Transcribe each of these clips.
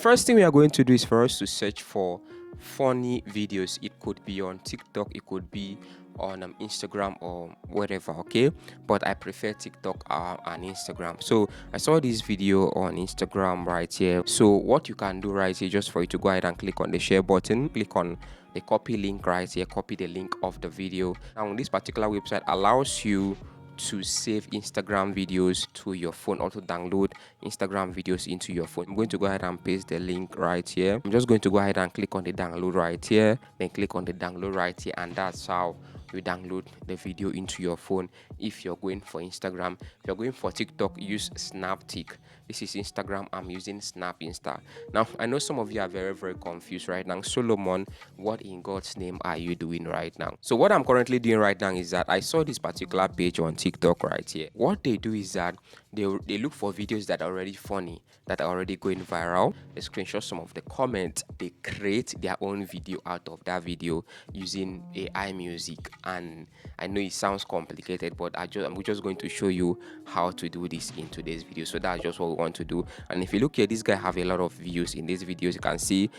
first thing we are going to do is for us to search for funny videos. It could be on TikTok, it could be on Instagram or whatever, okay? But I prefer TikTok and Instagram. So I saw this video on Instagram right here. So what you can do right here, just for you to go ahead and click on the share button, click on the copy link right here, copy the link of the video. Now this particular website allows you to save Instagram videos to your phone, also download Instagram videos into your phone. I'm going to go ahead and paste the link right here. I'm just going to go ahead and click on the download right here, then click on the download right here, and that's how you download the video into your phone. If you're going for Instagram, if you're going for TikTok, use Snaptik. This is Instagram, I'm using Snap Insta. Now I know some of you are very confused right now. Solomon, what in God's name are you doing right now? So what I'm currently doing right now is that I saw this particular page on TikTok right here. What they do is that they look for videos that are already funny, that are already going viral. They screenshot some of the comments, they create their own video out of that video using AI music. And I know it sounds complicated, but I'm just going to show you how to do this in today's video. So that's just what we want to do. And if you look here, this guy have a lot of views in these videos. You can see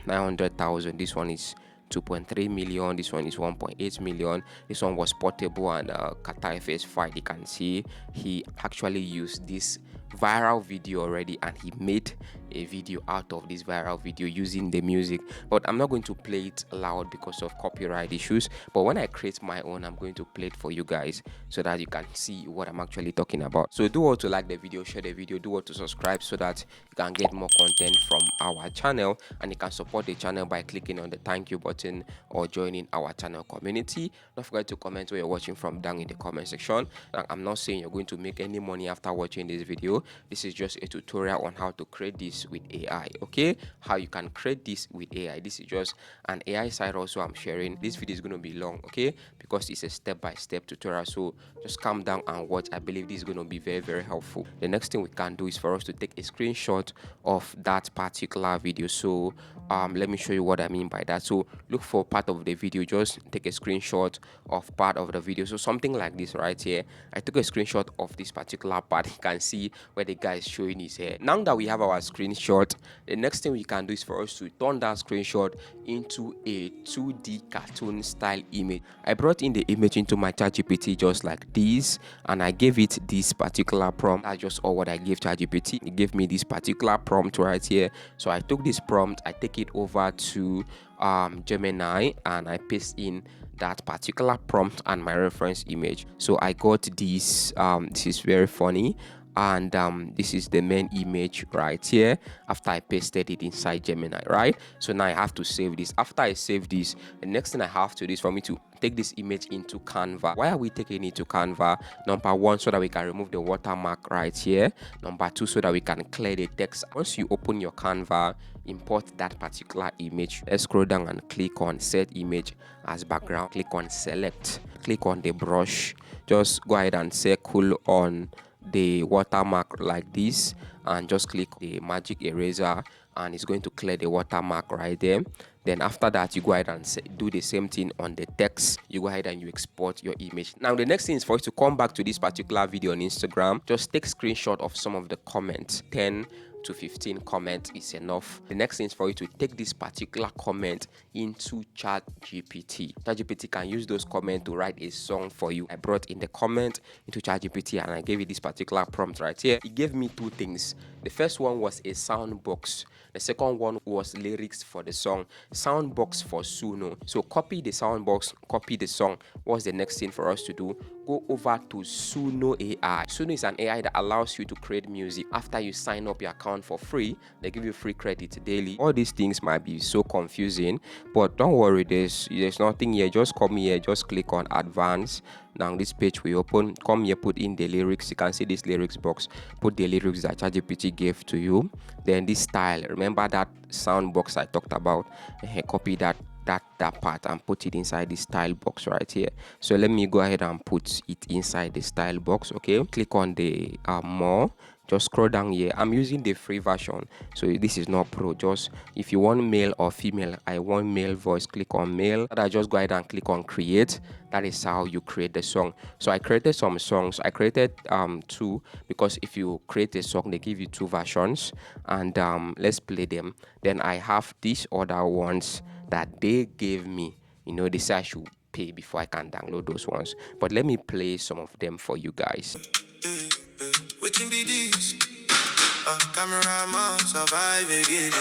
900,000. This one is 2.3 million, this one is 1.8 million. This one was portable and Qatar FS5. You can see he actually used this viral video already and he made a video out of this viral video using the music. But I'm not going to play it loud because of copyright issues, but when I create my own, I'm going to play it for you guys so that you can see what I'm actually talking about. So do what to like the video, share the video, do what to subscribe so that you can get more content from our channel, and you can support the channel by clicking on the thank you button or joining our channel community. Don't forget to comment where you're watching from down in the comment section. And I'm not saying you're going to make any money after watching this video. This is just a tutorial on how to create this with AI, okay? How you can create this with AI. This is just an AI site also I'm sharing. This video is going to be long, okay? Because it's a step-by-step tutorial. So just calm down and watch. I believe this is going to be very helpful. The next thing we can do is for us to take a screenshot of that particular video. So let me show you what I mean by that. So look for part of the video, just take a screenshot of part of the video. So something like this right here. I took a screenshot of this particular part. You can see where the guy is showing his hair. Now that we have our screenshot, the next thing we can do is for us to turn that screenshot into a 2D cartoon style image. I brought in the image into my ChatGPT just like this, and I gave it this particular prompt. That's just all what I gave ChatGPT. It gave me this particular prompt right here. So I took this prompt, I take it over to Gemini, and I paste in that particular prompt and my reference image. So I got this. This is very funny. And this is the main image right here after I pasted it inside Gemini, right? So now I have to save this. After I save this, the next thing I have to do is for me to take this image into Canva. Why are we taking it to Canva? Number one, so that we can remove the watermark right here. Number two, so that we can clear the text. Once you open your Canva, import that particular image. Let's scroll down and click on set image as background. Click on select. Click on the brush. Just go ahead and circle on the watermark like this, and just click the magic eraser, and it's going to clear the watermark right there. Then after that, you go ahead and do the same thing on the text. You go ahead and you export your image. Now the next thing is for you to come back to this particular video on Instagram. Just take screenshot of some of the comments. 10 to 15 comments is enough. The next thing is for you to take this particular comment into ChatGPT. ChatGPT can use those comments to write a song for you. I brought in the comment into ChatGPT and I gave it this particular prompt right here. It gave me two things. The first one was a sound box. The second one was lyrics for the song. Sound box for Suno. So copy the sound box, copy the song. What's the next thing for us to do? Go over to Suno AI. Suno is an AI that allows you to create music. After you sign up your account for free, they give you free credit daily. All these things might be so confusing, but don't worry, there's nothing here. Just come here, just click on advanced. Now this page we open, come here, put in the lyrics. You can see this lyrics box, put the lyrics that ChatGPT gave to you. Then this style, remember that sound box I talked about, copy that part and put it inside the style box right here. So let me go ahead and put it inside the style box. Okay, click on the more, just scroll down here. I'm using the free version, so this is not pro. Just if you want male or female, I want male voice, click on male. I just go ahead and click on create. That is how you create the song. So I created some songs. I created two, because if you create a song they give you two versions, and let's play them. Then I have these other ones that they gave me. They say I should pay before I can download those ones, but let me play some of them for you guys. Waiting be this, cameraman survive again.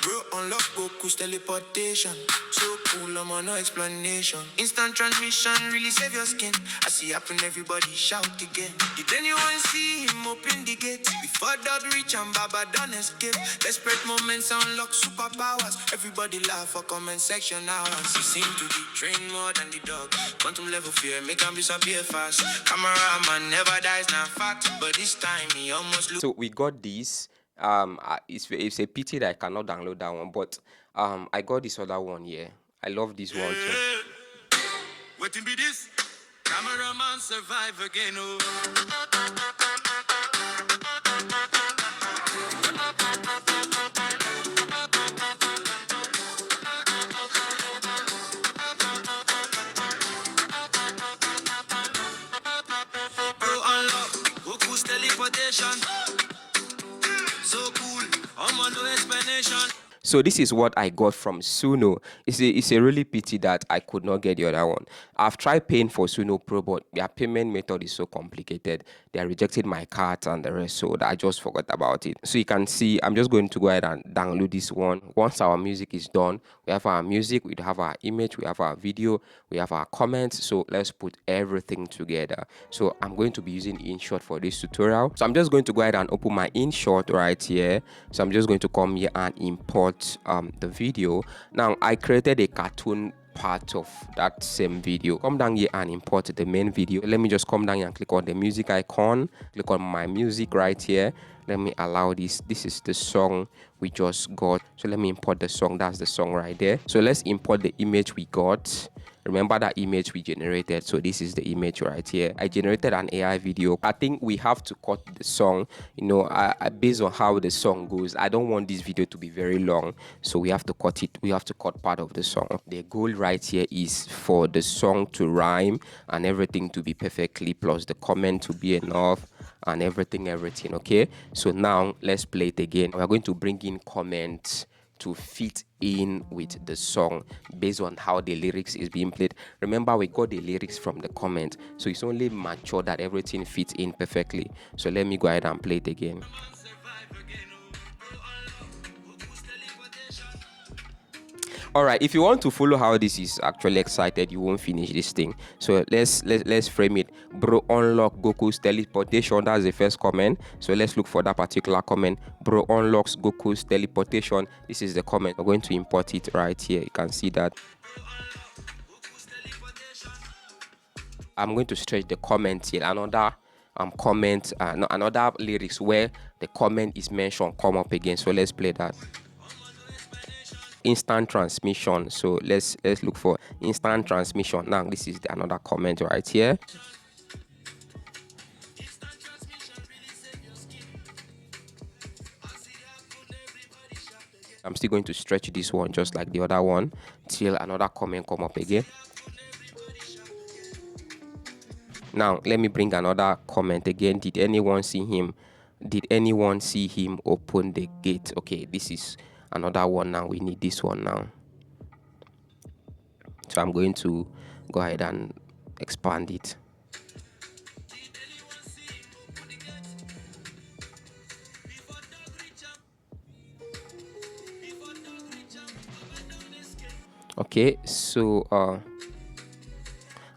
Bro, unlock Goku's teleportation. So cool, I'm on no explanation. Instant transmission, really save your skin. I see happen, everybody shout again. Did anyone see him open the gate? Before dog reach and Baba done escape. Desperate moments unlock superpowers. Everybody laugh for comment section now. He seem to be trained more than the dog. Quantum level fear, make him disappear fast. Cameraman never dies, not fact. But this time he almost look. So we got this. It's a pity that I cannot download that one, but I got this other one here. I love this one too. Waiting be this, cameraman survive again. Oh. Bro, unlock Goku's teleportation. So cool, I'm on no explanation. So this is what I got from Suno. It's a really pity that I could not get the other one. I've tried paying for Suno Pro, but their payment method is so complicated. They rejected my card and the rest, so I just forgot about it. So you can see, I'm just going to go ahead and download this one. Once our music is done, we have our music, we have our image, we have our video, we have our comments. So let's put everything together. So I'm going to be using InShot for this tutorial. So I'm just going to go ahead and open my InShot right here. So I'm just going to come here and import the video. Now I created a cartoon part of that same video. Come down here and import the main video. Let me just come down here and click on the music icon, click on my music right here. Let me allow this. This is the song we just got. So let me import the song. That's the song right there. So let's import the image we got. Remember that image we generated. So this is the image right here. I generated an AI video. I think we have to cut the song, based on how the song goes. I don't want this video to be very long, so we have to cut it. We have to cut part of the song. The goal right here is for the song to rhyme and everything to be perfectly, plus the comment to be enough and everything, okay? So now let's play it again. We're going to bring in comments to fit in with the song based on how the lyrics is being played. Remember, we got the lyrics from the comment, so it's only mature that everything fits in perfectly. So let me go ahead and play it again. All right, if you want to follow how this is actually excited, you won't finish this thing. So let's frame it. Bro, unlock Goku's teleportation. That's the first comment. So let's look for that particular comment. Bro unlocks Goku's teleportation. This is the comment. We're going to import it right here. You can see that. I'm going to stretch the comment till another comment, another lyrics where the comment is mentioned come up again. So let's play that. Instant transmission. So let's look for instant transmission. Now this is another comment right here. I'm still going to stretch this one just like the other one till another comment come up again. Now let me bring another comment again. Did anyone see him? Did anyone see him open the gate? Okay, this is another one. Now we need this one now. So I'm going to go ahead and expand it. Okay, so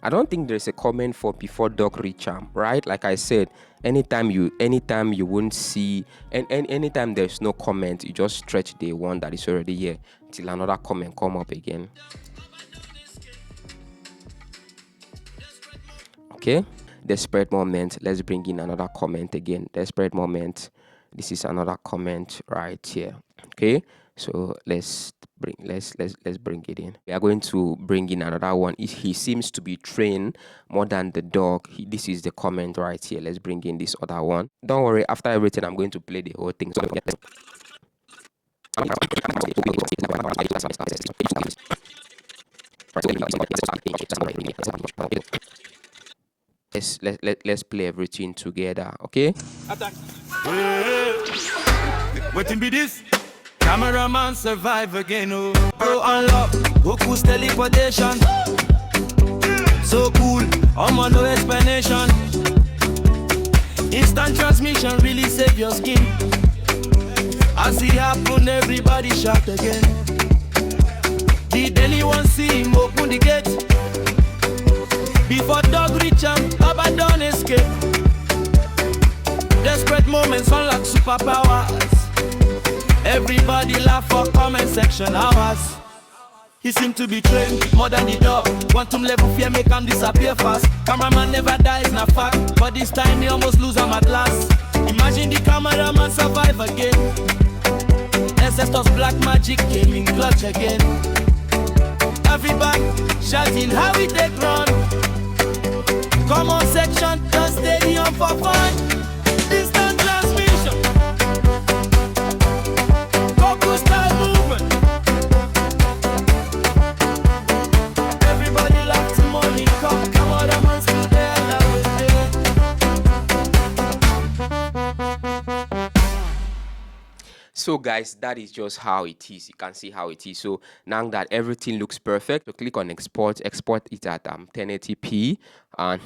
I don't think there's a comment for before dog reach right? Like I said, anytime you won't see, and anytime there's no comment, you just stretch the one that is already here till another comment come up again. Okay, desperate moment. Let's bring in another comment again. Desperate moment. This is another comment right here. Okay, so let's let's bring it in. We are going to bring in another one. He seems to be trained more than the dog. This is the comment right here. Let's bring in this other one. Don't worry, after everything I'm going to play the whole thing. So let's play everything together, okay? What be this? Cameraman survive again, oh. Bro unlock, Goku's teleportation. So cool, I'm on no explanation. Instant transmission really save your skin. As it happen, everybody shout again. Did anyone see him open the gate? Before dog reach him, Baba don't escape. Desperate moments unlock superpowers. Everybody laugh for comment section hours. He seemed to be trained more than the dog. Quantum level fear make him disappear fast. Cameraman never dies, na fact. But this time he almost lose him at last. Imagine the cameraman survive again. Ancestors black magic came in clutch again. Everybody shouting how we take run. Comment section, just stadium for fun. Instant transmission. Goku style movement. Everybody loves the money. Come on, the man's still there. So guys, that is just how it is. You can see how it is. So now that everything looks perfect, so click on export it at 1080p and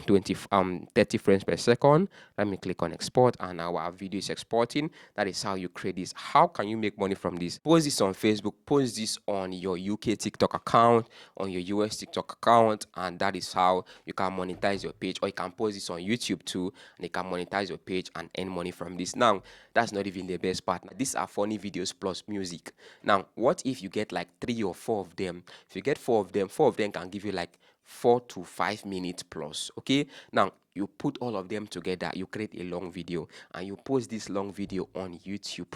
30 frames per second. Let me click on export, and our video is exporting. That is how you create this. How can you make money from this? Post this on Facebook, post this on your UK TikTok account, on your US TikTok account, and that is how you can monetize your page. Or you can post this on YouTube too, and you can monetize your page and earn money from this. Now that's not even the best part. These are funny videos plus music. Now what if you get like 3 or 4 of them? If you get 4 of them can give you like 4 to 5 minutes plus. Okay, now you put all of them together, you create a long video, and you post this long video on YouTube,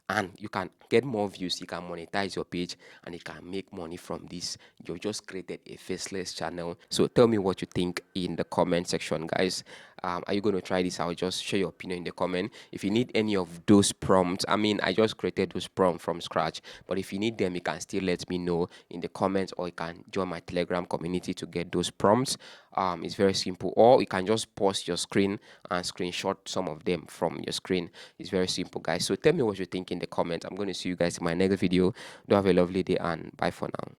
and you can get more views, you can monetize your page, and you can make money from this. You just created a faceless channel. So tell me what you think in the comment section, guys. Are you going to try this out? Just share your opinion in the comment. If you need any of those prompts, I mean, I just created those prompts from scratch, but if you need them, you can still let me know in the comments, or you can join my Telegram community to get those prompts. It's very simple, or you can just pause your screen and screenshot some of them from your screen. It's very simple, guys. So tell me what you think in the comments. I'm going to see you guys in my next video. Do have a lovely day, and bye for now.